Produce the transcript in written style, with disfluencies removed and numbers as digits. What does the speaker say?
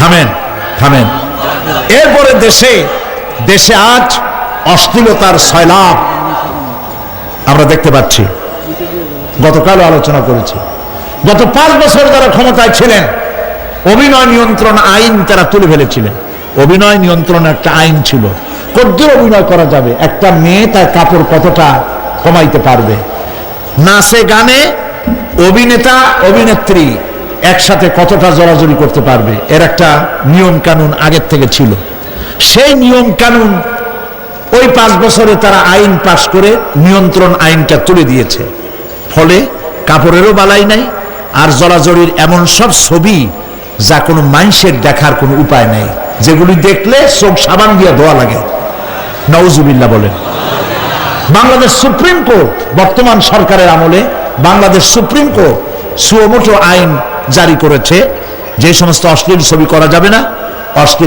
থামেন থামেন। এরপরে দেশে দেশে আজ অশ্লীলতার সয়লাব আমরা দেখতে পাচ্ছি। গতকালও আলোচনা করেছি, গত 5 বছর যারা ক্ষমতায় ছিলেন অভিনয় নিয়ন্ত্রণ আইন তারা তুলে ফেলেছিলেন। অভিনয় নিয়ন্ত্রণ একটা আইন ছিল, কতদূর অভিনয় করা যাবে, একটা মেয়ে তার কাপড় কতটা কমাইতে পারবে, নাচে গানে অভিনেতা অভিনেত্রী একসাথে কতটা জড়াজড়ি করতে পারবে, এর একটা নিয়ম কানুন আগের থেকে ছিল। সেই নিয়ম কানুন ওই 5 বছরে তারা আইন পাশ করে নিয়ন্ত্রণ আইনটা তুলে দিয়েছে। ফলে কাপড়েরও বালাই নাই, আর জড়াজড়ির এমন সব ছবি যা কোনো মানুষের দেখার কোনো উপায় নেই, যেগুলি দেখলে চোখ সাবান দিয়ে ধোয়া লাগে। নাউজুবিল্লাহ বলেন। বাংলাদেশ সুপ্রিম কোর্ট বর্তমান সরকারের আমলে বাংলাদেশ সুপ্রিম কোর্ট সুমোটো আইন জারি করেছে, যে সমস্ত অশ্লীল ছবি করা যাবে না, অশ্লীল